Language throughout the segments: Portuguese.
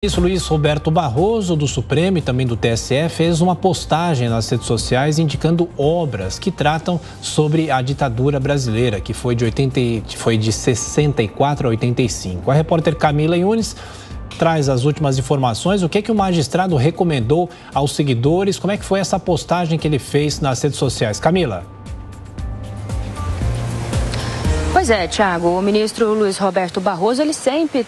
O Luiz Roberto Barroso, do Supremo e também do TSE, fez uma postagem nas redes sociais indicando obras que tratam sobre a ditadura brasileira, que foi de 64 a 85. A repórter Camila Yunes traz as últimas informações. O que o magistrado recomendou aos seguidores? Como é que foi essa postagem que ele fez nas redes sociais? Camila. Pois é, Thiago, o ministro Luiz Roberto Barroso, ele sempre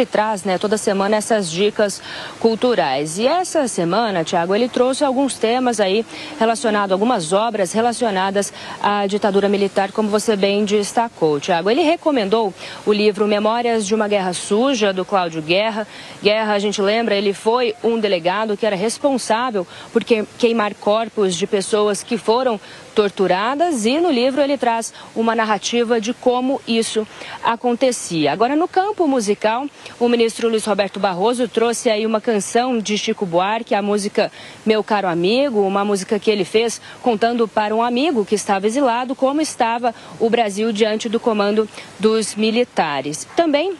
traz, toda semana essas dicas culturais. E essa semana, Thiago, ele trouxe alguns temas aí relacionados, algumas obras relacionadas à ditadura militar, como você bem destacou, Thiago. Ele recomendou o livro Memórias de uma Guerra Suja, do Cláudio Guerra. Guerra, a gente lembra, ele foi um delegado que era responsável por queimar corpos de pessoas que foram torturadas, e no livro ele traz uma narrativa de como isso acontecia. Agora, no campo musical, o ministro Luiz Roberto Barroso trouxe aí uma canção de Chico Buarque, a música Meu Caro Amigo, uma música que ele fez contando para um amigo que estava exilado como estava o Brasil diante do comando dos militares. Também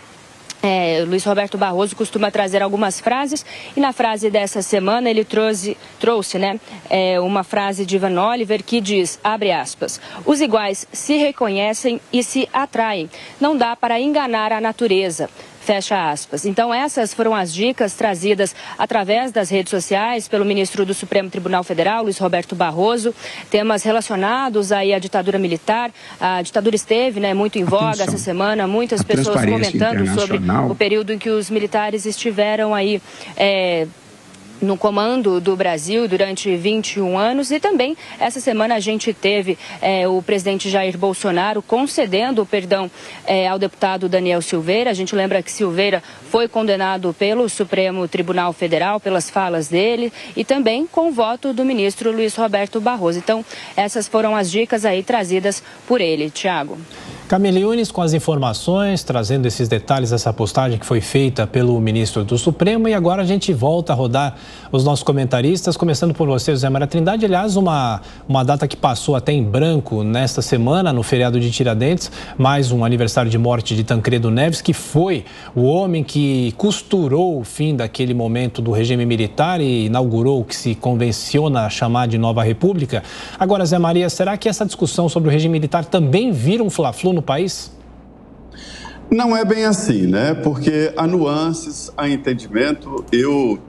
Luiz Roberto Barroso costuma trazer algumas frases, e na frase dessa semana ele trouxe uma frase de Ivan Oliver que diz, abre aspas, os iguais se reconhecem e se atraem, não dá para enganar a natureza. Fecha aspas. Então, essas foram as dicas trazidas através das redes sociais pelo ministro do Supremo Tribunal Federal, Luiz Roberto Barroso. Temas relacionados aí à ditadura militar. A ditadura esteve muito em voga essa semana. Muitas pessoas comentando sobre o período em que os militares estiveram aí no comando do Brasil durante 21 anos. E também essa semana a gente teve o presidente Jair Bolsonaro concedendo o perdão ao deputado Daniel Silveira. A gente lembra que Silveira foi condenado pelo Supremo Tribunal Federal pelas falas dele, e também com o voto do ministro Luiz Roberto Barroso. Então, essas foram as dicas aí trazidas por ele, Thiago. Camila Yunes com as informações, trazendo esses detalhes dessa postagem que foi feita pelo ministro do Supremo. E agora a gente volta a rodar os nossos comentaristas, começando por você, José Maria Trindade. Aliás, uma data que passou até em branco nesta semana, no feriado de Tiradentes, mais um aniversário de morte de Tancredo Neves, que foi o homem que costurou o fim daquele momento do regime militar e inaugurou o que se convenciona a chamar de Nova República. Agora, Zé Maria, será que essa discussão sobre o regime militar também vira um fla-flu no país? Não é bem assim, né? Porque há nuances, há entendimento. Eu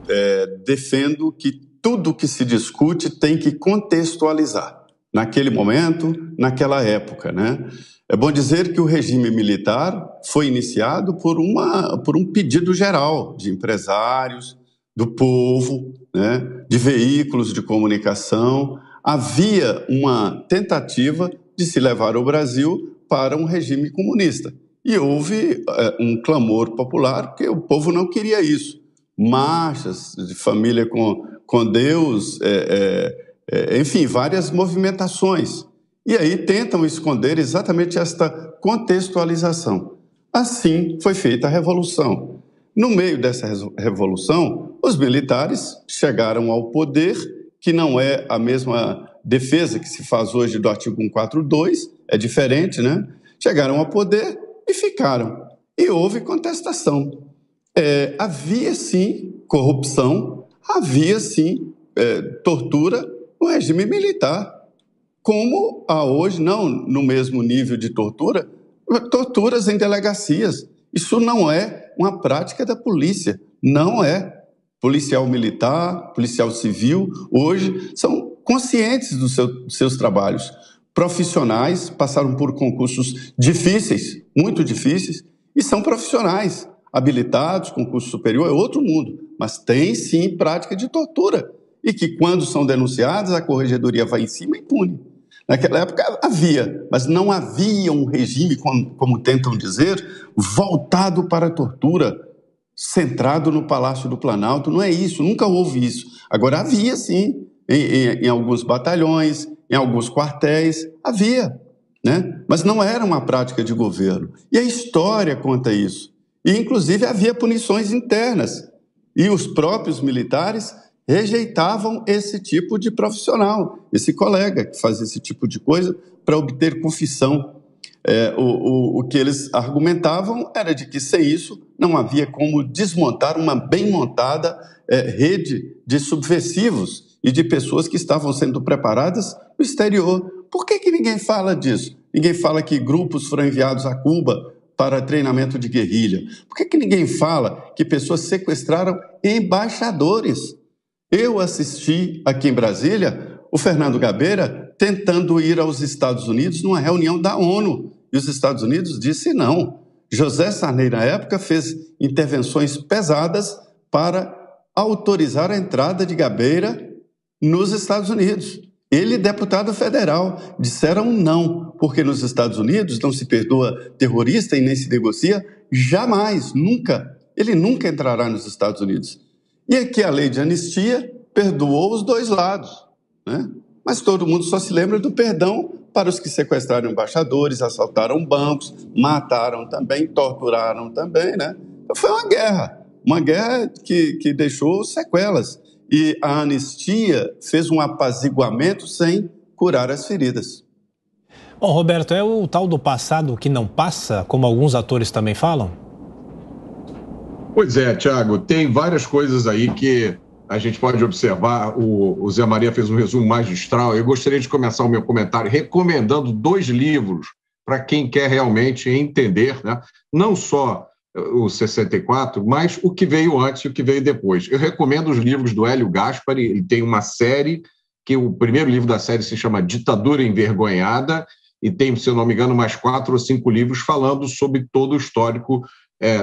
defendo que tudo que se discute tem que contextualizar naquele momento, naquela época, né? É bom dizer que o regime militar foi iniciado por um pedido geral de empresários, do povo, né? De veículos de comunicação. Havia uma tentativa de se levar o Brasil para um regime comunista. E houve um clamor popular, porque o povo não queria isso. Marchas de família com Deus, enfim, várias movimentações. E aí tentam esconder exatamente esta contextualização. Assim foi feita a Revolução. No meio dessa Revolução, os militares chegaram ao poder, que não é a mesma defesa que se faz hoje do artigo 142, é diferente, né? Chegaram ao poder e ficaram. E houve contestação. Havia, sim, corrupção, havia, sim, tortura no regime militar. Como há hoje, não no mesmo nível de tortura, torturas em delegacias. Isso não é uma prática da polícia, não é. Policial militar, policial civil, hoje são conscientes dos seus trabalhos. Profissionais, passaram por concursos difíceis, muito difíceis, e são profissionais, habilitados, concurso superior, é outro mundo. Mas tem, sim, prática de tortura. E que, quando são denunciados, a corregedoria vai em cima e pune. Naquela época havia, mas não havia um regime, como tentam dizer, voltado para a tortura, centrado no Palácio do Planalto. Não é isso, nunca houve isso. Agora, havia, sim, em alguns batalhões, em alguns quartéis, havia, né? Mas não era uma prática de governo. E a história conta isso. E, inclusive, havia punições internas. E os próprios militares rejeitavam esse tipo de profissional, esse colega que fazia esse tipo de coisa para obter confissão. O que eles argumentavam era de que, sem isso, não havia como desmontar uma bem montada rede de subversivos e de pessoas que estavam sendo preparadas no exterior. Por que ninguém fala disso? Ninguém fala que grupos foram enviados a Cuba para treinamento de guerrilha. Por que ninguém fala que pessoas sequestraram embaixadores? Eu assisti aqui em Brasília o Fernando Gabeira tentando ir aos Estados Unidos numa reunião da ONU. E os Estados Unidos disse não. José Sarney, na época, fez intervenções pesadas para autorizar a entrada de Gabeira nos Estados Unidos. Ele, deputado federal, disseram não, porque nos Estados Unidos não se perdoa terrorista e nem se negocia, jamais, nunca. Ele nunca entrará nos Estados Unidos. E aqui a lei de anistia perdoou os dois lados, né? Mas todo mundo só se lembra do perdão para os que sequestraram embaixadores, assaltaram bancos, mataram também, torturaram também, né? Então foi uma guerra que deixou sequelas. E a anistia fez um apaziguamento sem curar as feridas. Bom, Roberto, é o tal do passado que não passa, como alguns atores também falam? Pois é, Thiago, tem várias coisas aí que a gente pode observar. O Zé Maria fez um resumo magistral. Eu gostaria de começar o meu comentário recomendando 2 livros para quem quer realmente entender, né? Não só o 64, mas o que veio antes e o que veio depois. Eu recomendo os livros do Hélio Gaspari. Ele tem uma série, que o primeiro livro da série se chama Ditadura Envergonhada, e tem, se eu não me engano, mais 4 ou 5 livros falando sobre todo o histórico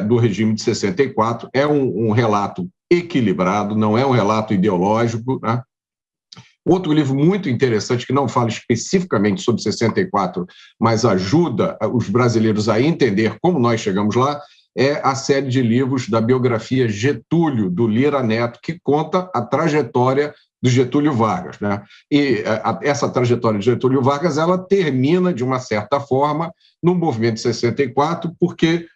do regime de 64. É um relato equilibrado, não é um relato ideológico, né? Outro livro muito interessante, que não fala especificamente sobre 64, mas ajuda os brasileiros a entender como nós chegamos lá, é a série de livros da biografia Getúlio, do Lira Neto, que conta a trajetória do Getúlio Vargas, né? E essa trajetória de Getúlio Vargas, ela termina, de uma certa forma, no movimento de 64, porque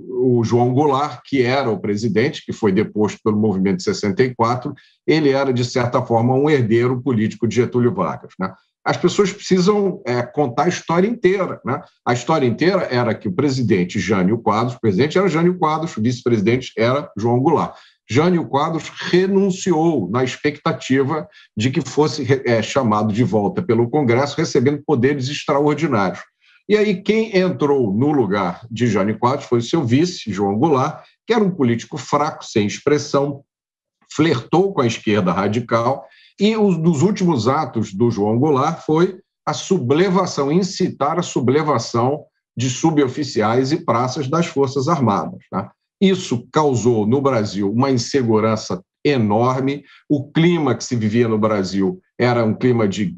o João Goulart, que era o presidente, que foi deposto pelo movimento de 64, ele era, de certa forma, um herdeiro político de Getúlio Vargas, né? As pessoas precisam contar a história inteira, né? A história inteira era que o presidente Jânio Quadros, o presidente era Jânio Quadros, o vice-presidente era João Goulart. Jânio Quadros renunciou na expectativa de que fosse chamado de volta pelo Congresso, recebendo poderes extraordinários. E aí quem entrou no lugar de Jânio Quadros foi o seu vice, João Goulart, que era um político fraco, sem expressão, flertou com a esquerda radical, e um dos últimos atos do João Goulart foi a sublevação, incitar a sublevação de suboficiais e praças das Forças Armadas, né? Isso causou no Brasil uma insegurança enorme. O clima que se vivia no Brasil era um clima de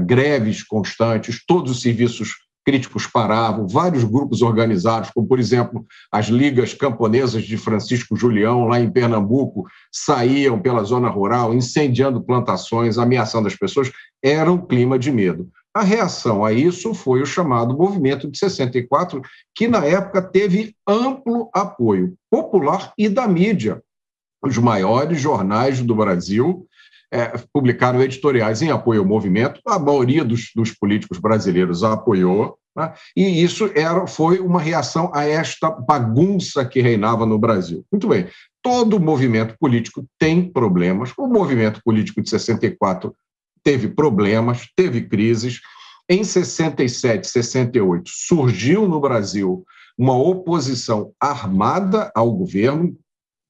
greves constantes, todos os serviços críticos paravam, vários grupos organizados, como, por exemplo, as ligas camponesas de Francisco Julião, lá em Pernambuco, saíam pela zona rural, incendiando plantações, ameaçando as pessoas. Era um clima de medo. A reação a isso foi o chamado movimento de 64, que, na época, teve amplo apoio popular e da mídia. Os maiores jornais do Brasil publicaram editoriais em apoio ao movimento, a maioria dos políticos brasileiros a apoiou, né? E isso foi uma reação a esta bagunça que reinava no Brasil. Muito bem, todo movimento político tem problemas. O movimento político de 64 teve problemas, teve crises. Em 67, 68, surgiu no Brasil uma oposição armada ao governo.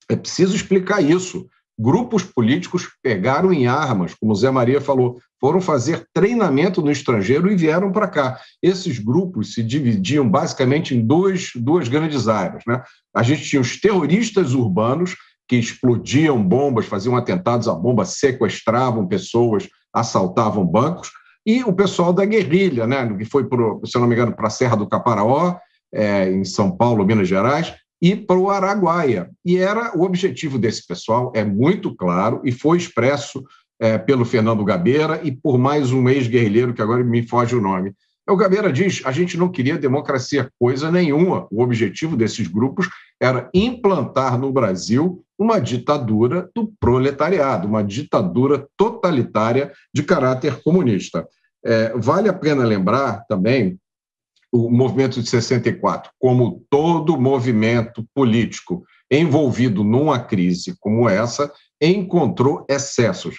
É preciso explicar isso. Grupos políticos pegaram em armas, como o Zé Maria falou, foram fazer treinamento no estrangeiro e vieram para cá. Esses grupos se dividiam basicamente em duas grandes áreas, né? A gente tinha os terroristas urbanos, que explodiam bombas, faziam atentados à bomba, sequestravam pessoas, assaltavam bancos, e o pessoal da guerrilha, né? Que foi, se eu não me engano, para a Serra do Caparaó, em São Paulo, Minas Gerais, e para o Araguaia. E o objetivo desse pessoal é muito claro e foi expresso pelo Fernando Gabeira e por mais um ex-guerrilheiro, que agora me foge o nome. O Gabeira diz: a gente não queria democracia coisa nenhuma. O objetivo desses grupos era implantar no Brasil uma ditadura do proletariado, uma ditadura totalitária de caráter comunista. Vale a pena lembrar também o movimento de 64, como todo movimento político envolvido numa crise como essa, encontrou excessos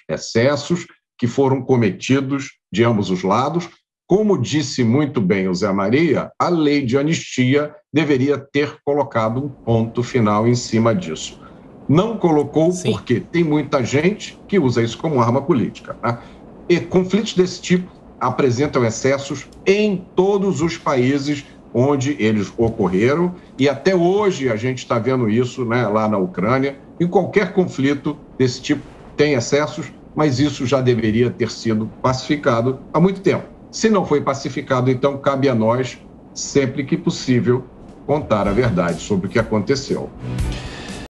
que foram cometidos de ambos os lados. Como disse muito bem o Zé Maria, a lei de anistia deveria ter colocado um ponto final em cima disso. Não colocou. Sim. Porque tem muita gente que usa isso como arma política, né? E conflitos desse tipo apresentam excessos em todos os países onde eles ocorreram, e até hoje a gente está vendo isso, né, lá na Ucrânia. Em qualquer conflito desse tipo tem excessos, mas isso já deveria ter sido pacificado há muito tempo. Se não foi pacificado, então cabe a nós, sempre que possível, contar a verdade sobre o que aconteceu.